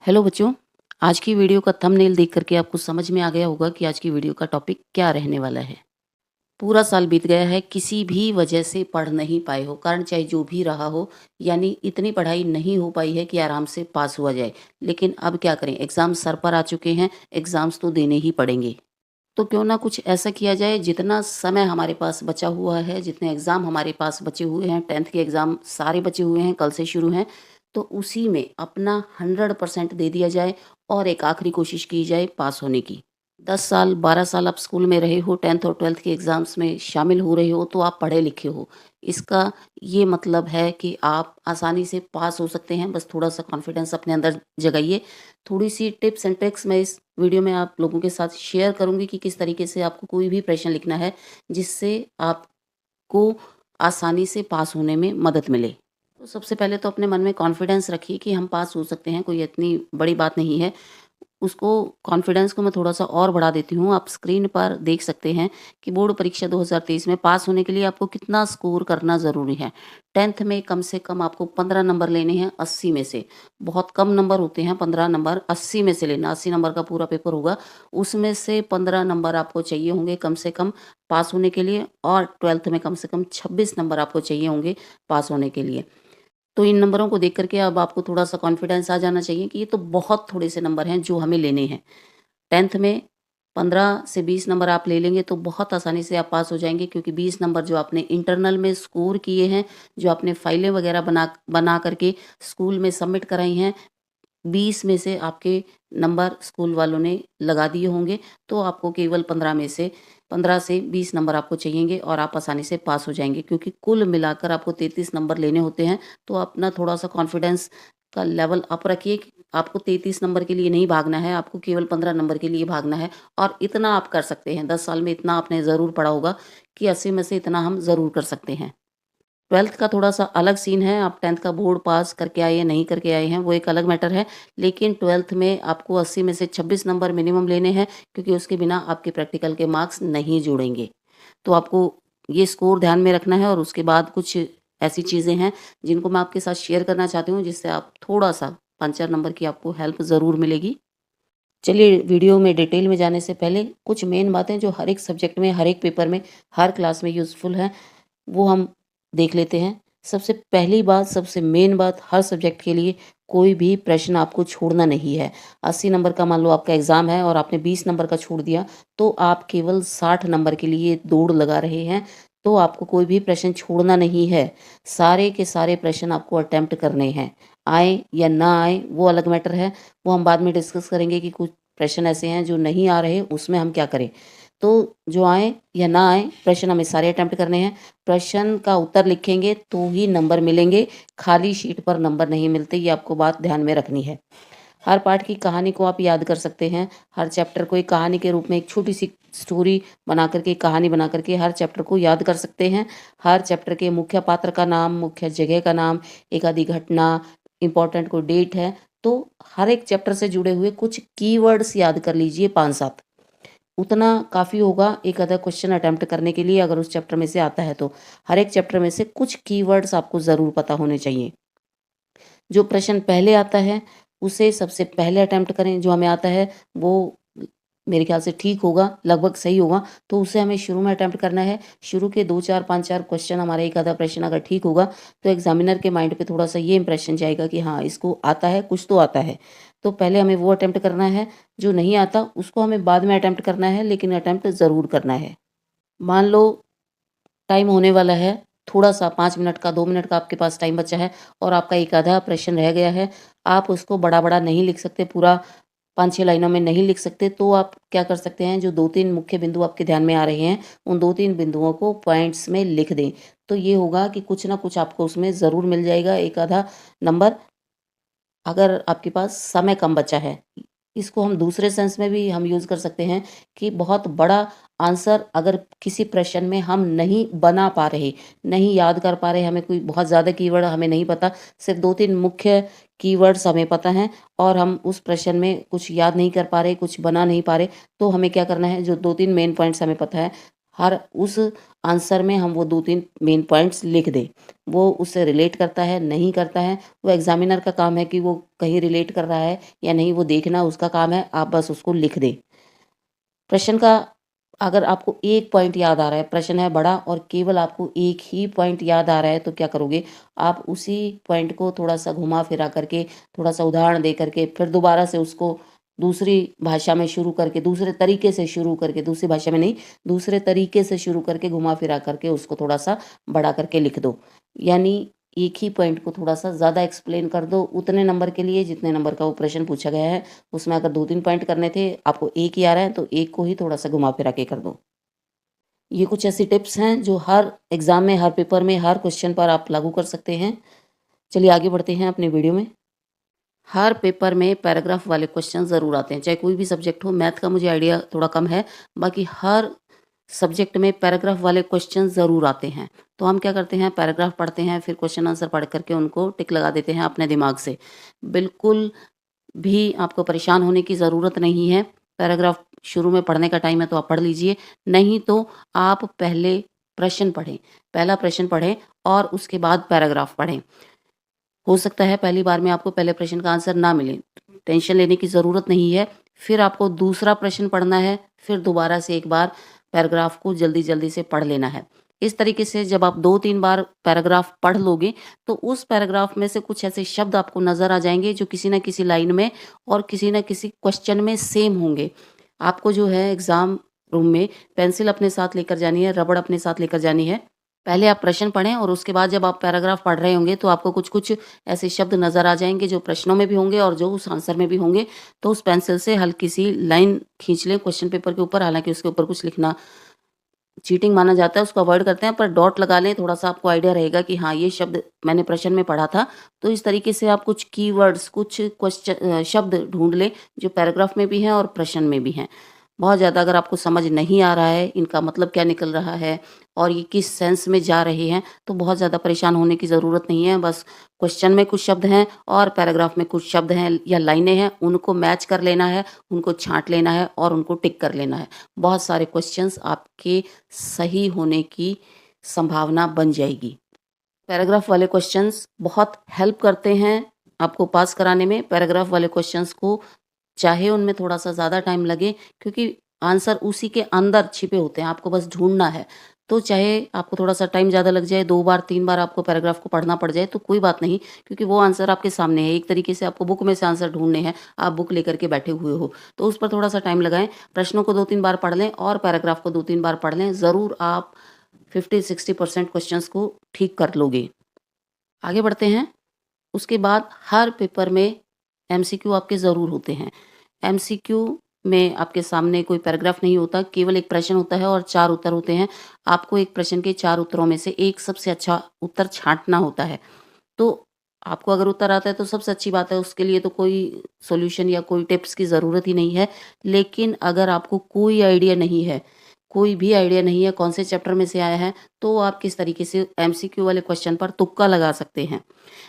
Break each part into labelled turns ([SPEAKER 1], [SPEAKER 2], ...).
[SPEAKER 1] Hello बच्चों, आज की वीडियो का थंबनेल देख करके आपको समझ में आ गया होगा कि आज की वीडियो का टॉपिक क्या रहने वाला है। पूरा साल बीत गया है, किसी भी वजह से पढ़ नहीं पाए हो, कारण चाहे जो भी रहा हो, यानी इतनी पढ़ाई नहीं हो पाई है कि आराम से पास हुआ जाए। लेकिन अब क्या करें, एग्ज़ाम सर पर आ चुके हैं, एग्ज़ाम्स तो देने ही पड़ेंगे। तो क्यों ना कुछ ऐसा किया जाए, जितना समय हमारे पास बचा हुआ है, जितने एग्ज़ाम हमारे पास बचे हुए हैं, 10th के एग्ज़ाम सारे बचे हुए हैं, कल से शुरू हैं, तो उसी में अपना 100% दे दिया जाए और एक आखिरी कोशिश की जाए पास होने की। 10 साल, 12 साल आप स्कूल में रहे हो, 10th और 12th के एग्ज़ाम्स में शामिल हो रहे हो, तो आप पढ़े लिखे हो। इसका ये मतलब है कि आप आसानी से पास हो सकते हैं, बस थोड़ा-सा कॉन्फिडेंस अपने अंदर जगाइए। थोड़ी-सी टिप्स एंड ट्रिक्स मैं इस वीडियो में आप लोगों के साथ शेयर करूँगी कि किस तरीके से आपको कोई भी प्रश्न लिखना है, जिससे आपको आसानी से पास होने में मदद मिले। तो सबसे पहले तो अपने मन में कॉन्फिडेंस रखिए कि हम पास हो सकते हैं, कोई इतनी बड़ी बात नहीं है। उसको कॉन्फिडेंस को मैं थोड़ा-सा और बढ़ा देती हूँ। आप स्क्रीन पर देख सकते हैं कि बोर्ड परीक्षा 2023 में पास होने के लिए आपको कितना स्कोर करना ज़रूरी है। 10th में कम से कम आपको 15 नंबर लेने हैं 80 में से। बहुत कम नंबर होते हैं 15 नंबर, 80 में से लेना, 80 नंबर का पूरा पेपर होगा। उसमें से 15 नंबर आपको चाहिए होंगे कम से कम पास होने के लिए, और 12th में कम से कम 26 नंबर आपको चाहिए होंगे पास होने के लिए। तो इन नंबरों को देख कर के अब आपको थोड़ा-सा कॉन्फिडेंस आ जाना चाहिए कि ये तो बहुत थोड़े से नंबर हैं जो हमें लेने हैं। 10th में 15 से 20 नंबर आप ले लेंगे तो बहुत आसानी से आप पास हो जाएँगे, क्योंकि 20 नंबर जो आपने इंटरनल में स्कोर किए हैं, जो आपने फाइलें वगैरह बना बना कर के स्कूल में सबमिट कराई हैं, 20 में से आपके नंबर स्कूल वालों ने लगा दिए होंगे, तो आपको केवल 15 से 20 नंबर आपको चाहिएँगे और आप आसानी से पास हो जाएँगे, क्योंकि कुल मिलाकर आपको 33 नंबर लेने होते हैं। तो अपना थोड़ा-सा कॉन्फिडेंस का लेवल अप रखिए कि आपको 33 नंबर के लिए नहीं भागना है, आपको केवल 15 नंबर के लिए भागना है, और इतना आप कर सकते हैं। 10 साल में इतना आपने ज़रूर पढ़ा होगा कि 80 में से इतना हम ज़रूर कर सकते हैं। 12th का थोड़ा-सा अलग सीन है, आप 10th का बोर्ड पास करके आए या नहीं करके आए हैं, वो एक अलग मैटर है। लेकिन 12th में आपको 80 में से 26 नंबर मिनिमम लेने हैं, क्योंकि उसके बिना आपके प्रैक्टिकल के मार्क्स नहीं जुड़ेंगे। तो आपको ये स्कोर ध्यान में रखना है, और उसके बाद कुछ ऐसी चीज़ें हैं, जिनको मैं आपके साथ शेयर करना चाहती हूँ, जिससे आप थोड़ा-सा 5-4 नंबर की आपको हेल्प ज़रूर मिलेगी। चलिए, वीडियो में डिटेल में जाने से पहले कुछ मेन बातें जो हर एक सब्जेक्ट में, हर एक पेपर में, हर क्लास में यूज़फुल हैं, वो हम देख लेते हैं। सबसे पहली बात, सबसे मेन बात, हर सब्जेक्ट के लिए कोई भी प्रश्न आपको छोड़ना नहीं है। 80 नंबर का मान लो आपका एग्ज़ाम है और आपने 20 नंबर का छोड़ दिया, तो आप केवल 60 नंबर के लिए दौड़ लगा रहे हैं। तो आपको कोई भी प्रश्न छोड़ना नहीं है। सारे के सारे प्रश्न आपको अटेम्प्ट करने हैं। आएँ या ना आएँ वो अलग मैटर है, वो हम बाद में डिस्कस करेंगे कि कुछ प्रश्न ऐसे हैं जो नहीं आ रहे, उसमें हम क्या करें। तो जो आएँ या ना आएँ, प्रश्न हमें सारे अटेम्प्ट करने हैं। प्रश्न का उत्तर लिखेंगे तो ही नंबर मिलेंगे, खाली शीट पर नंबर नहीं मिलते, ये आपको बात ध्यान में रखनी है। हर पार्ट की कहानी को आप याद कर सकते हैं, हर चैप्टर को एक कहानी के रूप में, एक छोटी-सी स्टोरी बना कर के, कहानी बना कर के हर चैप्टर को याद कर सकते हैं। हर चैप्टर के मुख्य पात्र का नाम, मुख्य जगह का नाम, एक आधी घटना, इम्पोर्टेंट कोई डेट है, तो हर एक चैप्टर से जुड़े हुए कुछ कीवर्ड्स याद कर लीजिए 5-7। उतना काफ़ी होगा एक आधा क्वेश्चन अटेम्प्ट करने के लिए, अगर उस चैप्टर में से आता है तो। हर एक चैप्टर में से कुछ कीवर्ड्स आपको ज़रूर पता होने चाहिए। जो प्रश्न पहले आता है, उसे सबसे पहले अटेम्प्ट करें, जो हमें आता है वो मेरे ख़्याल से ठीक होगा, लगभग सही होगा, तो उसे हमें शुरू में अटेम्प्ट करना है। शुरू के 2-4, 5-4 क्वेश्चन, हमारा एक आधा प्रश्न अगर ठीक होगा, तो एग्ज़ामिनर के माइंड पे थोड़ा-सा ये इम्प्रेशन जाएगा कि हाँ, इसको आता है, कुछ तो आता है। तो पहले हमें वो अटेम्प्ट करना है, जो नहीं आता उसको हमें बाद में अटेम्प्ट करना है, लेकिन अटेम्प्ट ज़रूर करना है। मान लो टाइम होने वाला है, थोड़ा-सा 5 मिनट का, 2 मिनट का आपके पास टाइम बचा है, और आपका एक आधा प्रश्न रह गया है। आप उसको बड़ा-बड़ा नहीं लिख सकते, पूरा 5-6 लाइनों में नहीं लिख सकते, तो आप क्या कर सकते हैं, जो 2-3 मुख्य बिंदु आपके ध्यान में आ रहे हैं, उन 2-3 बिंदुओं को पॉइंट्स में लिख दें। तो ये होगा कि कुछ ना कुछ आपको उसमें ज़रूर मिल जाएगा, एक आधा नंबर, अगर आपके पास समय कम बचा है। इसको हम दूसरे सेंस में भी हम यूज़ कर सकते हैं कि बहुत बड़ा आंसर अगर किसी प्रश्न में हम नहीं बना पा रहे, नहीं याद कर पा रहे, हमें कोई बहुत ज़्यादा कीवर्ड हमें नहीं पता, सिर्फ़ 2-3 मुख्य कीवर्ड्स हमें पता हैं, और हम उस प्रश्न में कुछ याद नहीं कर पा रहे, कुछ बना नहीं पा रहे, तो हमें क्या करना है, जो 2-3 मेन पॉइंट्स हमें पता है, हर उस आंसर में हम वो 2-3 मेन पॉइंट्स लिख दें। वो उससे रिलेट करता है, नहीं करता है, वो एग्ज़ामिनर का काम है कि वो कहीं रिलेट कर रहा है या नहीं, वो देखना उसका काम है, आप बस उसको लिख दें। प्रश्न का अगर आपको एक पॉइंट याद आ रहा है, प्रश्न है बड़ा और केवल आपको एक ही पॉइंट याद आ रहा है, तो क्या करोगे, आप उसी पॉइंट को थोड़ा-सा घुमा-फिरा करके, थोड़ा-सा उदाहरण दे करके, फिर दोबारा से उसको दूसरी भाषा में शुरू करके, दूसरे तरीके से शुरू करके, दूसरी भाषा में नहीं, दूसरे तरीके से शुरू करके, घुमा-फिरा करके उसको थोड़ा-सा बड़ा करके लिख दो। यानी एक ही पॉइंट को थोड़ा-सा ज़्यादा एक्सप्लेन कर दो, उतने नंबर के लिए जितने नंबर का वो प्रश्न पूछा गया है। उसमें अगर 2-3 पॉइंट करने थे, आपको एक ही आ रहा है, तो एक को ही थोड़ा-सा घुमा-फिरा के कर दो। ये कुछ ऐसी टिप्स हैं जो हर एग्ज़ाम में, हर पेपर में, हर क्वेश्चन पर आप लागू कर सकते हैं। चलिए आगे बढ़ते हैं अपने वीडियो में। हर पेपर में पैराग्राफ वाले क्वेश्चन ज़रूर आते हैं, चाहे कोई भी सब्जेक्ट हो। मैथ का मुझे आइडिया थोड़ा कम है, बाकी हर सब्जेक्ट में पैराग्राफ वाले क्वेश्चन ज़रूर आते हैं। तो हम क्या करते हैं, पैराग्राफ पढ़ते हैं, फिर क्वेश्चन आंसर पढ़ कर के उनको टिक लगा देते हैं अपने दिमाग से। बिल्कुल भी आपको परेशान होने की ज़रूरत नहीं है। पैराग्राफ शुरू में पढ़ने का टाइम है तो आप पढ़ लीजिए, नहीं तो आप पहले प्रश्न पढ़ें। पहला प्रश्न पढ़ें और उसके बाद पैराग्राफ पढ़ें। हो सकता है पहली बार में आपको पहले प्रश्न का आंसर ना मिले, टेंशन लेने की ज़रूरत नहीं है। फिर आपको दूसरा प्रश्न पढ़ना है, फिर दोबारा से एक बार पैराग्राफ को जल्दी-जल्दी से पढ़ लेना है। इस तरीके से जब आप 2-3 बार पैराग्राफ पढ़ लोगे, तो उस पैराग्राफ में से कुछ ऐसे शब्द आपको नज़र आ जाएँगे जो किसी न किसी लाइन में और किसी न किसी क्वेश्चन में सेम होंगे। आपको जो है एग्ज़ाम रूम में पेंसिल अपने साथ लेकर जानी है, रबड़ अपने साथ लेकर जानी है। पहले आप प्रश्न पढ़ें और उसके बाद जब आप पैराग्राफ पढ़ रहे होंगे तो आपको कुछ-कुछ ऐसे शब्द नज़र आ जाएँगे जो प्रश्नों में भी होंगे और जो उस आंसर में भी होंगे। तो उस पेंसिल से हल्की सी लाइन खींच लें क्वेश्चन पेपर के ऊपर, हालाँकि उसके ऊपर कुछ लिखना चीटिंग माना जाता है, उसको अवॉइड करते हैं, पर डॉट लगा लें, थोड़ा-सा आपको आइडिया रहेगा कि हाँ, ये शब्द मैंने प्रश्न में पढ़ा था। तो इस तरीके से आप कुछ कीवर्ड्स, कुछ शब्द ढूँढ लें जो पैराग्राफ में भी हैं और प्रश्न में भी हैं। बहुत ज़्यादा अगर आपको समझ नहीं आ रहा है, इनका मतलब क्या निकल रहा है और ये किस सेंस में जा रहे हैं, तो बहुत ज़्यादा परेशान होने की ज़रूरत नहीं है। बस क्वेश्चन में कुछ शब्द हैं और पैराग्राफ में कुछ शब्द हैं या लाइनें हैं, उनको मैच कर लेना है, उनको छाँट लेना है और उनको टिक कर लेना है। बहुत सारे क्वेश्चंस आपके सही होने की संभावना बन जाएगी। पैराग्राफ वाले क्वेश्चंस बहुत हेल्प करते हैं आपको पास कराने में। पैराग्राफ वाले क्वेश्चंस को चाहे उनमें थोड़ा-सा ज़्यादा टाइम लगे, क्योंकि आंसर उसी के अंदर छिपे होते हैं, आपको बस ढूँढना है। तो चाहे आपको थोड़ा-सा टाइम ज़्यादा लग जाए, 2 बार 3 बार आपको पैराग्राफ को पढ़ना पड़ जाए तो कोई बात नहीं, क्योंकि वो आंसर आपके सामने है। एक तरीके से आपको बुक में से आंसर ढूँढने हैं, आप बुक लेकर के बैठे हुए हो, तो उस पर थोड़ा-सा टाइम लगाएँ। प्रश्नों को 2-3 बार पढ़ लें और पैराग्राफ को 2-3 बार पढ़ लें, ज़रूर आप 50-60% क्वेश्चंस को ठीक कर लोगे। आगे बढ़ते हैं। उसके बाद हर पेपर में एमसीक्यू आपके ज़रूर होते हैं। एमसीक्यू में आपके सामने कोई पैराग्राफ नहीं होता, केवल एक प्रश्न होता है और 4 उत्तर होते हैं। आपको एक प्रश्न के 4 उत्तरों में से एक सबसे अच्छा उत्तर छाँटना होता है। तो आपको अगर उत्तर आता है तो सबसे अच्छी बात है, उसके लिए तो कोई सॉल्यूशन या कोई टिप्स की ज़रूरत ही नहीं है। लेकिन अगर आपको कोई आइडिया नहीं है, कोई भी आइडिया नहीं है कौन से चैप्टर में से आया है, तो आप किस तरीके से एमसीक्यू वाले क्वेश्चन पर तुक्का लगा सकते हैं।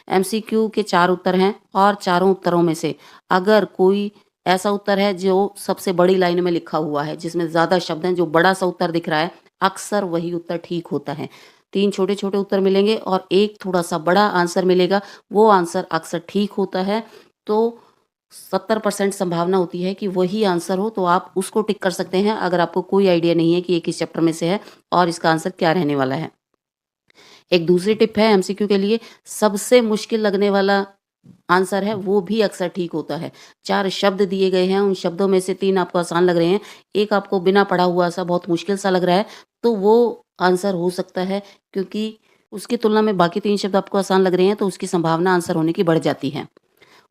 [SPEAKER 1] एमसीक्यू के 4 उत्तर हैं और चारों उत्तरों में से अगर कोई ऐसा उत्तर है जो सबसे बड़ी लाइन में लिखा हुआ है, जिसमें ज़्यादा शब्द हैं, जो बड़ा-सा उत्तर दिख रहा है, अक्सर वही उत्तर ठीक होता है। 3 छोटे-छोटे उत्तर मिलेंगे और एक थोड़ा-सा बड़ा आंसर मिलेगा, वो आंसर अक्सर ठीक होता है। तो 70% संभावना होती है कि वही आंसर हो, तो आप उसको टिक कर सकते हैं अगर आपको कोई आइडिया नहीं है कि ये किस चैप्टर में से है और इसका आंसर क्या रहने वाला है। एक दूसरी टिप है एमसीक्यू के लिए, सबसे मुश्किल लगने वाला आंसर है वो भी अक्सर ठीक होता है। 4 शब्द दिए गए हैं, उन शब्दों में से 3 आपको आसान लग रहे हैं, एक आपको बिना पढ़ा हुआ सा बहुत मुश्किल सा लग रहा है, तो वो आंसर हो सकता है, क्योंकि उसकी तुलना में बाकी 3 शब्द आपको आसान लग रहे हैं, तो उसकी संभावना आंसर होने की बढ़ जाती है।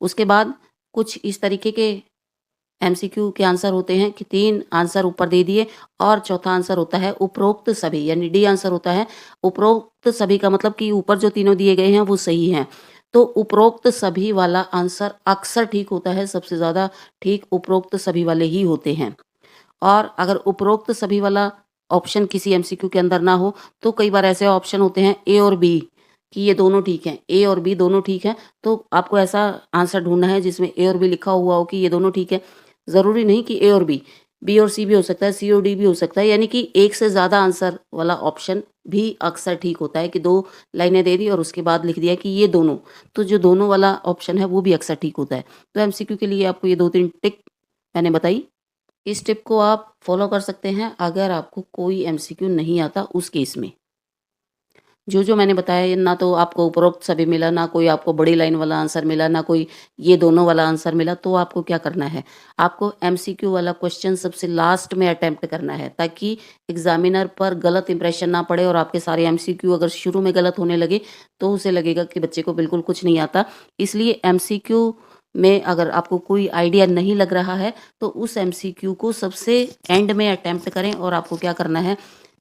[SPEAKER 1] उसके बाद कुछ इस तरीके के एमसीक्यू के आंसर होते हैं कि 3 आंसर ऊपर दे दिए और चौथा आंसर होता है उपरोक्त सभी, यानी डी आंसर होता है। उपरोक्त सभी का मतलब कि ऊपर जो तीनों दिए गए हैं वो सही हैं। तो उपरोक्त सभी वाला आंसर अक्सर ठीक होता है, सबसे ज़्यादा ठीक उपरोक्त सभी वाले ही होते हैं। और अगर उपरोक्त सभी वाला ऑप्शन किसी एमसीक्यू के अंदर ना हो, तो कई बार ऐसे ऑप्शन होते हैं ए और बी, कि ये दोनों ठीक हैं, ए और बी दोनों ठीक हैं, तो आपको ऐसा आंसर ढूँढना है जिसमें ए और बी लिखा हुआ हो कि ये दोनों ठीक है। ज़रूरी नहीं कि ए और बी, बी और सी भी हो सकता है, सी और डी भी हो सकता है, यानी कि एक से ज़्यादा आंसर वाला ऑप्शन भी अक्सर ठीक होता है कि 2 लाइनें दे दी और उसके बाद लिख दिया कि ये दोनों, तो जो दोनों वाला ऑप्शन है वो भी अक्सर ठीक होता है। तो एमसीक्यू के लिए आपको ये 2-3 टिक मैंने बताई। इस टिप को आप फॉलो कर सकते हैं अगर आपको कोई एमसीक्यू नहीं आता उस केस में। जो मैंने बताया ना तो आपको उपरोक्त सभी मिला, ना कोई आपको बड़ी लाइन वाला आंसर मिला, ना कोई ये दोनों वाला आंसर मिला, तो आपको क्या करना है, आपको एमसीक्यू वाला क्वेश्चन सबसे लास्ट में अटेम्प्ट करना है ताकि एग्जामिनर पर गलत इंप्रेशन ना पड़े और आपके सारे एमसीक्यू अगर शुरू में गलत होने लगे तो उसे लगेगा कि बच्चे को बिल्कुल कुछ नहीं आता। इसलिए एमसीक्यू में अगर आपको कोई आइडिया नहीं लग रहा है तो उस एमसीक्यू को सबसे एंड में अटेम्प्ट करें और आपको क्या करना है,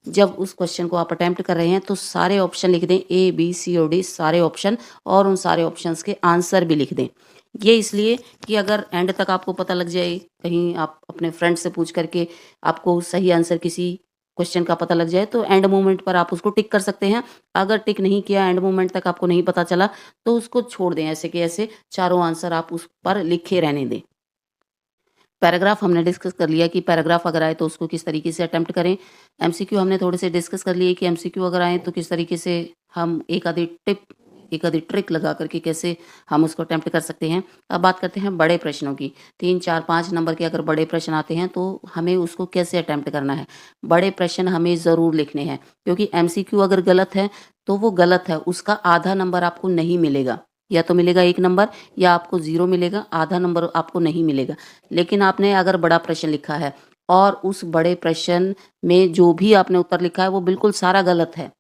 [SPEAKER 1] जब उस क्वेश्चन को आप अटेम्प्ट कर रहे हैं तो सारे ऑप्शन लिख दें, ए बी सी और डी सारे ऑप्शन, और उन सारे ऑप्शंस के आंसर भी लिख दें। ये इसलिए कि अगर एंड तक आपको पता लग जाए, कहीं आप अपने फ्रेंड से पूछ करके आपको सही आंसर किसी क्वेश्चन का पता लग जाए तो एंड मोमेंट पर आप उसको टिक कर सकते हैं। अगर टिक नहीं किया, एंड मोमेंट तक आपको नहीं पता चला, तो उसको छोड़ दें, ऐसे के ऐसे चारों आंसर आप उस पर लिखे रहने दें। पैराग्राफ हमने डिस्कस कर लिया कि पैराग्राफ अगर आए तो उसको किस तरीके से अटेम्प्ट करें। एमसीक्यू हमने थोड़े से डिस्कस कर लिए कि एमसीक्यू अगर आए तो किस तरीके से हम एक आधी टिप, एक आधी ट्रिक लगा करके कैसे हम उसको अटेम्प्ट कर सकते हैं। अब बात करते हैं बड़े प्रश्नों की। 3, 4, 5 नंबर के अगर बड़े प्रश्न आते हैं तो हमें उसको कैसे अटेम्प्ट करना है। बड़े प्रश्न हमें ज़रूर लिखने हैं क्योंकि एमसीक्यू अगर गलत है तो वो गलत है, उसका आधा नंबर आपको नहीं मिलेगा, या तो मिलेगा 1 नंबर या आपको 0 मिलेगा, आधा नंबर आपको नहीं मिलेगा। लेकिन आपने अगर बड़ा प्रश्न लिखा है और उस बड़े प्रश्न में जो भी आपने उत्तर लिखा है वो बिल्कुल सारा गलत है,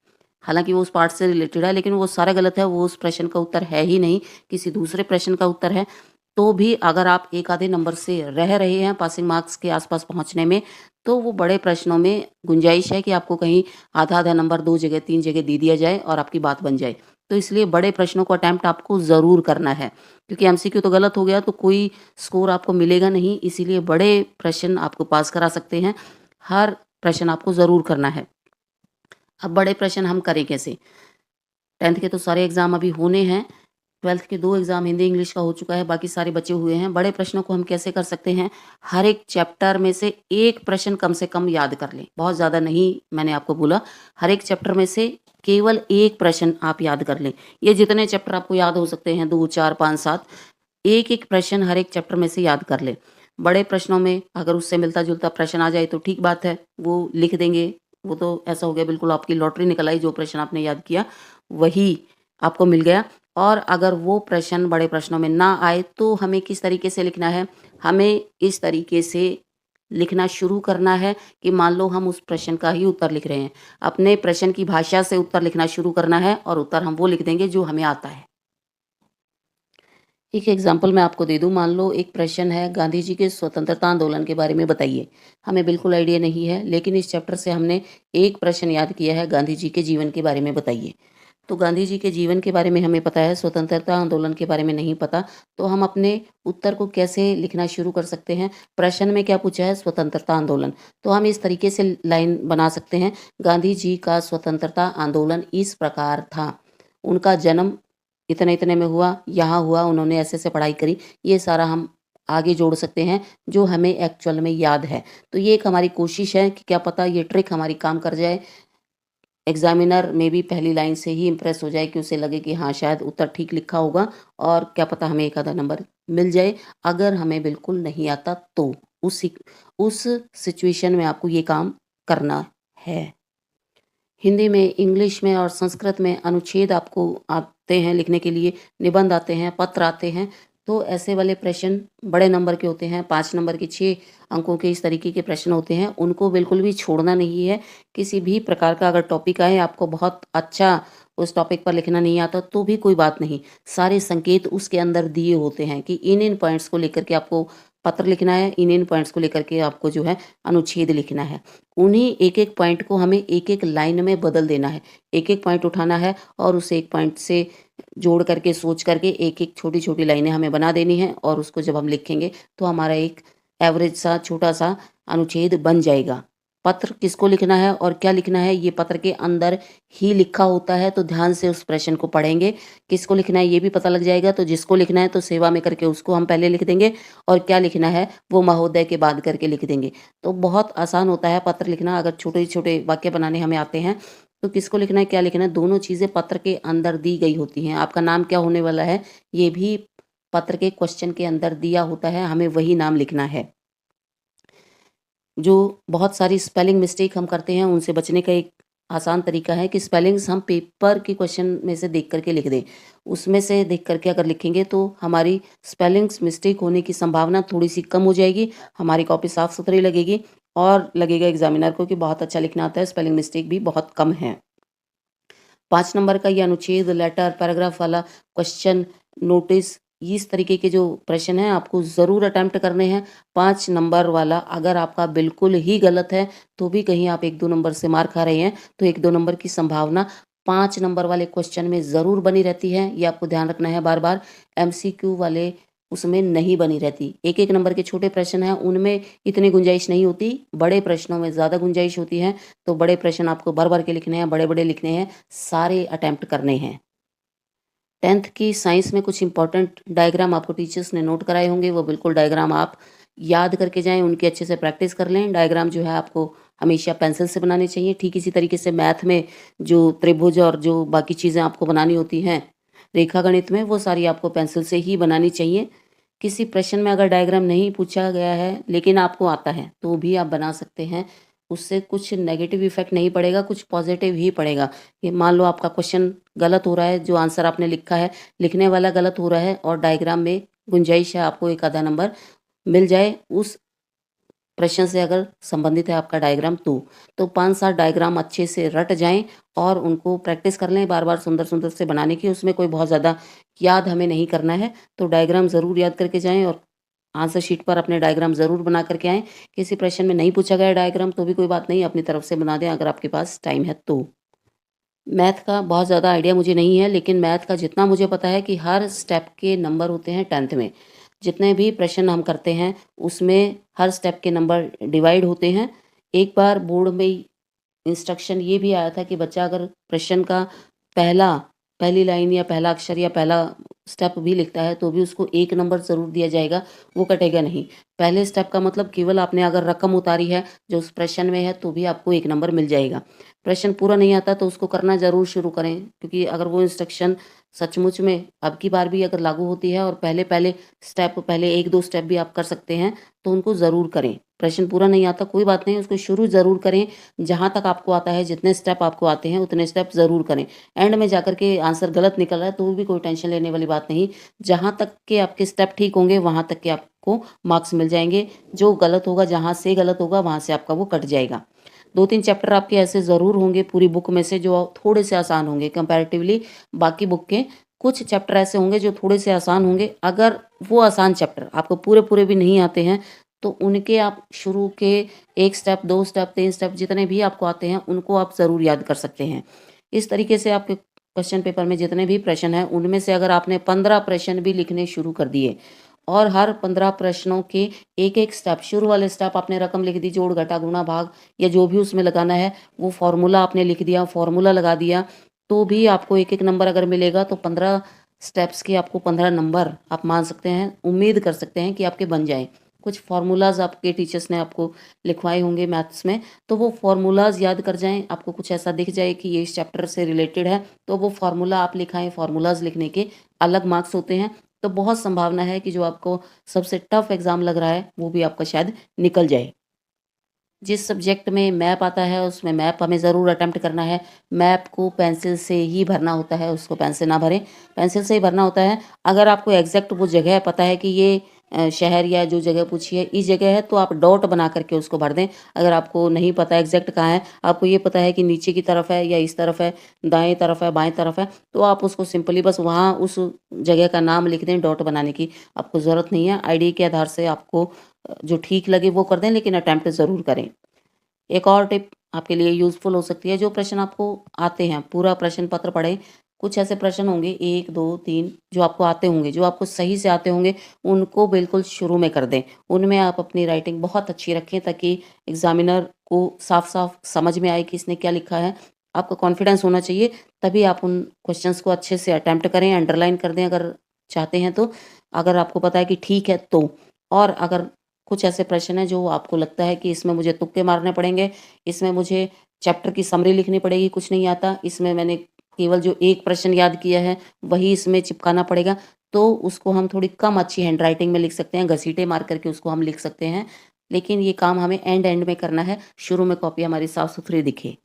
[SPEAKER 1] हालांकि वो उस पार्ट से रिलेटेड है लेकिन वो सारा गलत है, वो उस प्रश्न का उत्तर है ही नहीं, किसी दूसरे प्रश्न का उत्तर है, तो भी अगर आप एक आधे नंबर से रह रहे हैं पासिंग मार्क्स के आसपास पहुंचने में, तो वो बड़े प्रश्नों में गुंजाइश है कि आपको कहीं आधा आधा नंबर 2 जगह 3 जगह दे दिया जाए और आपकी बात बन जाए। तो इसलिए बड़े प्रश्नों को अटेम्प्ट आपको ज़रूर करना है, क्योंकि एमसीक्यू तो गलत हो गया तो कोई स्कोर आपको मिलेगा नहीं, इसीलिए बड़े प्रश्न आपको पास करा सकते हैं। हर प्रश्न आपको ज़रूर करना है। अब बड़े प्रश्न हम करें कैसे? 10th के तो सारे एग्ज़ाम अभी होने हैं, 12th के 2 एग्ज़ाम हिंदी इंग्लिश का हो चुका है, बाकी सारे बचे हुए हैं। बड़े प्रश्नों को हम कैसे कर सकते हैं? हर एक चैप्टर में से एक प्रश्न कम से कम याद कर लें, बहुत ज़्यादा नहीं मैंने आपको बोला, हर एक चैप्टर में से केवल एक प्रश्न आप याद कर लें। ये जितने चैप्टर आपको याद हो सकते हैं 2, 4, 5, 7, एक-एक प्रश्न हर एक चैप्टर में से याद कर लें। बड़े प्रश्नों में अगर उससे मिलता-जुलता प्रश्न आ जाए तो ठीक बात है, वो लिख देंगे, वो तो ऐसा हो गया बिल्कुल आपकी लॉटरी निकल आई, जो प्रश्न आपने याद किया वही आपको मिल गया। और अगर वो प्रश्न बड़े प्रश्नों में ना आए तो हमें किस तरीके से लिखना है? हमें इस तरीके से लिखना शुरू करना है कि मान लो हम उस प्रश्न का ही उत्तर लिख रहे हैं, अपने प्रश्न की भाषा से उत्तर लिखना शुरू करना है और उत्तर हम वो लिख देंगे जो हमें आता है। एक एग्जाम्पल मैं आपको दे दूं, मान लो एक प्रश्न है गांधी जी के स्वतंत्रता आंदोलन के बारे में बताइए। हमें बिल्कुल आइडिया नहीं है, लेकिन इस चैप्टर से हमने एक प्रश्न याद किया है, गांधी जी के जीवन के बारे में बताइए। तो गांधी जी के जीवन के बारे में हमें पता है, स्वतंत्रता आंदोलन के बारे में नहीं पता, तो हम अपने उत्तर को कैसे लिखना शुरू कर सकते हैं? प्रश्न में क्या पूछा है? स्वतंत्रता आंदोलन। तो हम इस तरीके से लाइन बना सकते हैं, गांधी जी का स्वतंत्रता आंदोलन इस प्रकार था, उनका जन्म इतने इतने में हुआ, यहाँ हुआ, उन्होंने ऐसे ऐसे पढ़ाई करी, ये सारा हम आगे जोड़ सकते हैं जो हमें एक्चुअल में याद है। तो ये एक हमारी कोशिश है कि क्या पता ये ट्रिक हमारी काम कर जाए, एग्जामिनर में भी पहली लाइन से ही इम्प्रेस हो जाए कि उसे लगे कि हाँ शायद उत्तर ठीक लिखा होगा, और क्या पता हमें एक आधा नंबर मिल जाए। अगर हमें बिल्कुल नहीं आता तो उस सिचुएशन में आपको ये काम करना है। हिंदी में, इंग्लिश में और संस्कृत में अनुच्छेद आपको आते हैं लिखने के लिए, निबंध आते हैं, पत्र आते हैं, तो ऐसे वाले प्रश्न बड़े नंबर के होते हैं, 5 नंबर के, 6 अंकों के, इस तरीके के प्रश्न होते हैं, उनको बिल्कुल भी छोड़ना नहीं है। किसी भी प्रकार का अगर टॉपिक आए, आपको बहुत अच्छा उस टॉपिक पर लिखना नहीं आता तो भी कोई बात नहीं, सारे संकेत उसके अंदर दिए होते हैं कि इन पॉइंट्स को लेकर के आपको पत्र लिखना है, इन पॉइंट्स को लेकर के आपको जो है अनुच्छेद लिखना है। उन्हीं एक-एक पॉइंट को हमें एक-एक लाइन में बदल देना है। एक-एक पॉइंट उठाना है और उस एक पॉइंट से जोड़ करके, सोच करके एक-एक छोटी-छोटी लाइनें हमें बना देनी है, और उसको जब हम लिखेंगे तो हमारा एक एवरेज सा छोटा-सा अनुच्छेद बन जाएगा। पत्र किसको लिखना है और क्या लिखना है ये पत्र के अंदर ही लिखा होता है, तो ध्यान से उस प्रश्न को पढ़ेंगे। किसको लिखना है ये भी पता लग जाएगा, तो जिसको लिखना है तो सेवा में करके उसको हम पहले लिख देंगे और क्या लिखना है वो महोदय के बाद करके लिख देंगे। तो बहुत आसान होता है पत्र लिखना। अगर छोटे-छोटे वाक्य बनाने हमें आते हैं, तो किसको लिखना है, क्या लिखना है, दोनों चीज़ें पत्र के अंदर दी गई होती हैं। आपका नाम क्या होने वाला है, ये भी पत्र के क्वेश्चन के अंदर दिया होता है, हमें वही नाम लिखना है। जो बहुत सारी स्पेलिंग मिस्टेक हम करते हैं, उनसे बचने का एक आसान तरीका है कि स्पेलिंग्स हम पेपर के क्वेश्चन में से देख करके लिख दें। उसमें से देख करके अगर लिखेंगे तो हमारी स्पेलिंग्स मिस्टेक होने की संभावना थोड़ी-सी कम हो जाएगी, हमारी कॉपी साफ-सुथरी लगेगी और लगेगा एग्ज़ामिनर को कि बहुत अच्छा लिखना आता है, स्पेलिंग मिस्टेक भी बहुत कम है। 5 नंबर का ये अनुच्छेद, लेटर, पैराग्राफ वाला क्वेश्चन, नोटिस, इस तरीके के जो प्रश्न हैं आपको ज़रूर अटेम्प्ट करने हैं। 5 नंबर वाला अगर आपका बिल्कुल ही गलत है, तो भी कहीं आप 1-2 नंबर से मार खा रहे हैं, तो 1-2 नंबर की संभावना 5 नंबर वाले क्वेश्चन में ज़रूर बनी रहती है। ये आपको ध्यान रखना है बार-बार। एमसीक्यू वाले उसमें नहीं बनी रहती। 1-1 नंबर के छोटे प्रश्न हैं, उनमें इतनी गुंजाइश नहीं होती, बड़े प्रश्नों में ज़्यादा गुंजाइश होती है। तो बड़े प्रश्न आपको भर-भर के लिखने हैं, बड़े-बड़े लिखने हैं, सारे अटेम्प्ट करने हैं। 10th की साइंस में कुछ इंपॉर्टेंट डायग्राम आपको टीचर्स ने नोट कराए होंगे, वो बिल्कुल डायग्राम आप याद करके जाएँ, उनकी अच्छे से प्रैक्टिस कर लें। डायग्राम जो है आपको हमेशा पेंसिल से बनाने चाहिए। ठीक इसी तरीके से मैथ में जो त्रिभुज और जो बाकी चीज़ें आपको बनानी होती हैं, रेखागणित में, वो सारी आपको पेंसिल से ही बनानी चाहिए। किसी प्रश्न में अगर डायग्राम नहीं पूछा गया है, लेकिन आपको आता है, तो भी आप बना सकते हैं। उससे कुछ नेगेटिव इफ़ेक्ट नहीं पड़ेगा, कुछ पॉज़िटिव ही पड़ेगा। ये मान लो आपका क्वेश्चन गलत हो रहा है, जो आंसर आपने लिखा है, लिखने वाला गलत हो रहा है और डायग्राम में गुंजाइश है आपको 1 आधा नंबर मिल जाए, उस प्रश्न से अगर संबंधित है आपका डायग्राम तो 5-7 डायग्राम अच्छे से रट जाएँ और उनको प्रैक्टिस कर लें बार-बार सुंदर-सुंदर से बनाने की। उसमें कोई बहुत ज़्यादा याद हमें नहीं करना है, तो डायग्राम ज़रूर याद करके जाएँ और आंसर शीट पर अपने डायग्राम ज़रूर बना करके आएँ। किसी प्रश्न में नहीं पूछा गया डायग्राम तो भी कोई बात नहीं, अपनी तरफ से बना दें अगर आपके पास टाइम है तो। मैथ का बहुत ज़्यादा आइडिया मुझे नहीं है, लेकिन मैथ का जितना मुझे पता है कि हर स्टेप के नंबर होते हैं 10th में। जितने भी प्रश्न हम करते हैं, उसमें हर स्टेप के नंबर डिवाइड होते हैं। एक बार बोर्ड में इंस्ट्रक्शन ये भी आया था कि बच्चा अगर प्रश्न का पहली लाइन या पहला अक्षर या पहला स्टेप भी लिखता है, तो भी उसको 1 नंबर ज़रूर दिया जाएगा, वो कटेगा नहीं। पहले स्टेप का मतलब केवल आपने अगर रकम उतारी है, जो उस प्रश्न में है, तो भी आपको 1 नंबर मिल जाएगा। प्रश्न पूरा नहीं आता तो उसको करना ज़रूर शुरू करें, क्योंकि अगर वो इंस्ट्रक्शन सचमुच में अब की बार भी अगर लागू होती है और पहले 1-2 स्टेप भी आप कर सकते हैं, तो उनको ज़रूर करें। प्रश्न पूरा नहीं आता कोई बात नहीं, उसको शुरू ज़रूर करें। जहाँ तक आपको आता है, जितने स्टेप आपको आते हैं, उतने स्टेप ज़रूर करें। एंड में जाकर के आंसर गलत निकल रहा है, तो भी कोई टेंशन लेने वाली बात नहीं। जहाँ तक के आपके स्टेप ठीक होंगे, वहाँ तक के आपको मार्क्स मिल जाएँगे। जो गलत होगा, जहाँ से गलत होगा, वहाँ से आपका वो कट जाएगा। 2-3 चैप्टर आपके ऐसे ज़रूर होंगे पूरी बुक में से जो थोड़े से आसान होंगे कंपैरेटिवली बाकी बुक के। कुछ चैप्टर ऐसे होंगे जो थोड़े से आसान होंगे। अगर वो आसान चैप्टर आपको पूरे-पूरे भी नहीं आते हैं, तो उनके आप शुरू के 1 स्टेप, 2 स्टेप, 3 स्टेप जितने भी आपको आते हैं, उनको आप ज़रूर याद कर सकते हैं। इस तरीके से आपके क्वेश्चन पेपर में जितने भी प्रश्न हैं, उनमें से अगर आपने 15 प्रश्न भी लिखने शुरू कर दिए और हर 15 प्रश्नों के एक-एक स्टेप, शुरू वाले स्टेप आपने रकम लिख दी, जोड़, घटा, गुणा, भाग या जो भी उसमें लगाना है, वो फ़ॉर्मूला आपने लिख दिया, फ़ॉर्मूला लगा दिया, तो भी आपको 1-1 नंबर अगर मिलेगा, तो 15 स्टेप्स के आपको 15 नंबर आप मान सकते हैं, उम्मीद कर सकते हैं कि आपके बन जाएँ। कुछ फ़ॉर्मूलाज़ आपके टीचर्स ने आपको लिखवाए होंगे मैथ्स में, तो वो फ़ॉर्मूलाज़ याद कर जाएँ। आपको कुछ ऐसा दिख जाए कि ये इस चैप्टर से रिलेटेड है, तो वो फ़ॉर्मूला आप लिखाएँ। फ़ॉर्मूलाज़ लिखने के अलग मार्क्स होते हैं, तो बहुत संभावना है कि जो आपको सबसे टफ एग्ज़ाम लग रहा है, वो भी आपका शायद निकल जाए। जिस सब्जेक्ट में मैप आता है, उसमें मैप हमें ज़रूर अटेम्प्ट करना है। मैप को पेंसिल से ही भरना होता है, उसको पेन से ना भरें, पेंसिल से ही भरना होता है। अगर आपको एग्ज़ैक्ट वो जगह पता है कि ये शहर या जो जगह पूछी है, इस जगह है, तो आप डॉट बना करके उसको भर दें। अगर आपको नहीं पता एग्ज़ैक्ट कहाँ है, आपको ये पता है कि नीचे की तरफ है या इस तरफ है, दाएँ तरफ है, बाएँ तरफ है, तो आप उसको सिंपली बस वहाँ उस जगह का नाम लिख दें, डॉट बनाने की आपको ज़रूरत नहीं है। आईडी के आधार से आपको जो ठीक लगे वो कर दें, लेकिन अटेम्प्ट ज़रूर करें। एक और टिप आपके लिए यूज़फुल हो सकती है, जो प्रश्न आपको आते हैं, पूरा प्रश्न पत्र पढ़ें, कुछ ऐसे प्रश्न होंगे 1, 2, 3 जो आपको आते होंगे, जो आपको सही से आते होंगे, उनको बिल्कुल शुरू में कर दें। उनमें आप अपनी राइटिंग बहुत अच्छी रखें ताकि एग्ज़ामिनर को साफ-साफ समझ में आए कि इसने क्या लिखा है। आपको कॉन्फिडेंस होना चाहिए, तभी आप उन क्वेश्चंस को अच्छे से अटेम्प्ट करें, अंडरलाइन कर दें अगर चाहते हैं तो। अगर आपको पता है कि ठीक है तो। और अगर कुछ ऐसे प्रश्न हैं जो आपको लगता है कि इसमें मुझे तुक्के मारने पड़ेंगे, इसमें मुझे चैप्टर की समरी लिखनी पड़ेगी, कुछ नहीं आता, इसमें मैंने केवल जो एक प्रश्न याद किया है वही इसमें चिपकाना पड़ेगा, तो उसको हम थोड़ी कम अच्छी हैंडराइटिंग में लिख सकते हैं, घसीटे मार करके उसको हम लिख सकते हैं। लेकिन ये काम हमें एंड में करना है, शुरू में कॉपी हमारी साफ-सुथरी दिखे।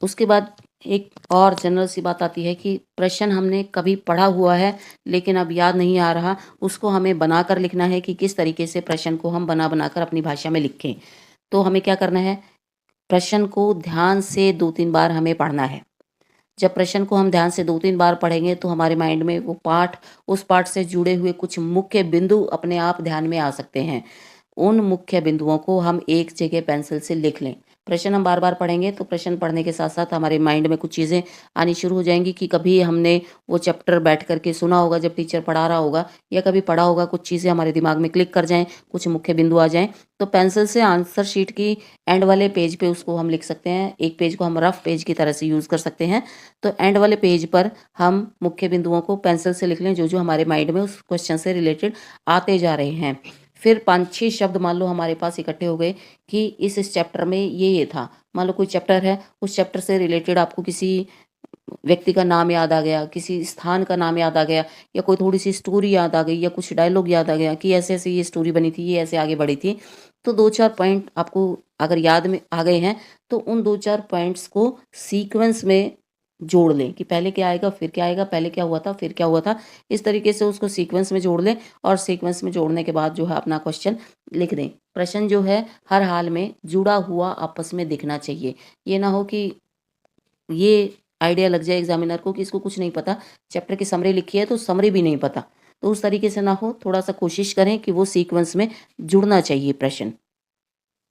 [SPEAKER 1] उसके बाद एक और जनरल सी बात आती है कि प्रश्न हमने कभी पढ़ा हुआ है लेकिन अब याद नहीं आ रहा, उसको हमें बनाकर लिखना है कि किस तरीके से प्रश्न को हम बना कर अपनी भाषा में लिखें। तो हमें क्या करना है, प्रश्न को ध्यान से 2-3 बार हमें पढ़ना है। जब प्रश्न को हम ध्यान से 2-3 बार पढ़ेंगे तो हमारे माइंड में वो पाठ, उस पाठ से जुड़े हुए कुछ मुख्य बिंदु अपने आप ध्यान में आ सकते हैं। उन मुख्य बिंदुओं को हम एक जगह पेंसिल से लिख लें। प्रश्न हम बार-बार पढ़ेंगे तो प्रश्न पढ़ने के साथ-साथ हमारे माइंड में कुछ चीज़ें आनी शुरू हो जाएँगी कि कभी हमने वो चैप्टर बैठ कर के सुना होगा जब टीचर पढ़ा रहा होगा, या कभी पढ़ा होगा, कुछ चीज़ें हमारे दिमाग में क्लिक कर जाएँ, कुछ मुख्य बिंदु आ जाएँ, तो पेंसिल से आंसर शीट की एंड वाले पेज पे उसको हम लिख सकते हैं। एक पेज को हम रफ पेज की तरह से यूज़ कर सकते हैं। तो एंड वाले पेज पर हम मुख्य बिंदुओं को पेंसिल से लिख लें, जो-जो हमारे माइंड में उस क्वेश्चन से रिलेटेड आते जा रहे हैं। फिर 5-6 शब्द मान लो हमारे पास इकट्ठे हो गए कि इस चैप्टर में ये था। मान लो कोई चैप्टर है, उस चैप्टर से रिलेटेड आपको किसी व्यक्ति का नाम याद आ गया, किसी स्थान का नाम याद आ गया, या कोई थोड़ी-सी स्टोरी याद आ गई, या कुछ डायलॉग याद आ गया कि ऐसे-ऐसे ये स्टोरी बनी थी, ये ऐसे आगे बढ़ी थी। तो 2-4 पॉइंट आपको अगर याद में आ गए हैं, तो उन 2-4 पॉइंट्स को सीक्वेंस में जोड़ लें कि पहले क्या आएगा, फिर क्या आएगा, पहले क्या हुआ था, फिर क्या हुआ था। इस तरीके से उसको सीक्वेंस में जोड़ लें और सीक्वेंस में जोड़ने के बाद जो है अपना क्वेश्चन लिख दें। प्रश्न जो है हर हाल में जुड़ा हुआ आपस में दिखना चाहिए। ये ना हो कि ये आइडिया लग जाए एग्जामिनर को कि इसको कुछ नहीं पता, चैप्टर की समरी लिखी है तो समरी भी नहीं पता। तो उस तरीके से ना हो, थोड़ा-सा कोशिश करें कि वो सीक्वेंस में जुड़ना चाहिए प्रश्न।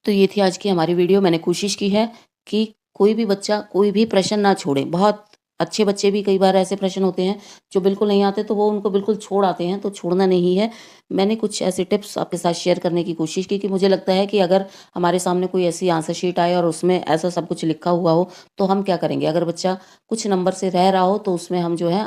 [SPEAKER 1] तो ये थी आज की हमारी वीडियो। मैंने कोशिश की है कि कोई भी बच्चा कोई भी प्रश्न ना छोड़े। बहुत अच्छे बच्चे भी कई बार ऐसे प्रश्न होते हैं जो बिल्कुल नहीं आते तो वो उनको बिल्कुल छोड़ आते हैं, तो छोड़ना नहीं है। मैंने कुछ ऐसे टिप्स आपके साथ शेयर करने की कोशिश की कि मुझे लगता है कि अगर हमारे सामने कोई ऐसी आंसर शीट आए और उसमें ऐसा सब कुछ लिखा हुआ हो, तो हम क्या करेंगे? अगर बच्चा कुछ नंबर से रह रहा हो तो उसमें हम जो है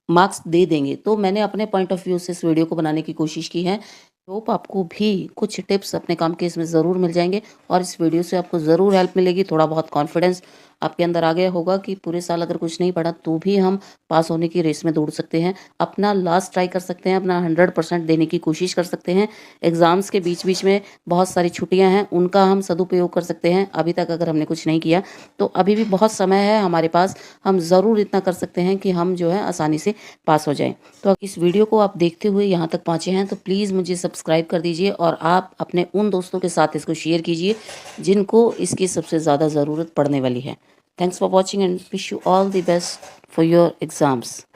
[SPEAKER 1] मार्क्स दे देंगे। तो मैंने अपने पॉइंट ऑफ व्यू से इस वीडियो को बनाने की कोशिश की है। होप आपको भी कुछ टिप्स अपने काम के इसमें ज़रूर मिल जाएँगे और इस वीडियो से आपको ज़रूर हेल्प मिलेगी। थोड़ा बहुत कॉन्फिडेंस आपके अंदर आ गया होगा कि पूरे साल अगर कुछ नहीं पढ़ा तो भी हम पास होने की रेस में दौड़ सकते हैं। अपना लास्ट ट्राई कर सकते हैं, अपना 100% देने की कोशिश कर सकते हैं। एग्ज़ाम्स के बीच-बीच में बहुत सारी छुट्टियाँ हैं, उनका हम सदुपयोग कर सकते हैं। अभी तक अगर हमने कुछ नहीं किया तो अभी भी बहुत समय है हमारे पास। हम ज़रूर इतना कर सकते हैं कि हम जो है आसानी से पास हो जाएँ। तो इस वीडियो को आप देखते हुए यहाँ तक पहुँचे हैं तो प्लीज़ मुझे सब्सक्राइब कर दीजिए और आप अपने उन दोस्तों के साथ इसको शेयर कीजिए जिनको इसकी सबसे ज़्यादा ज़रूरत पड़ने वाली है। Thanks for watching and wish you all the best for your exams.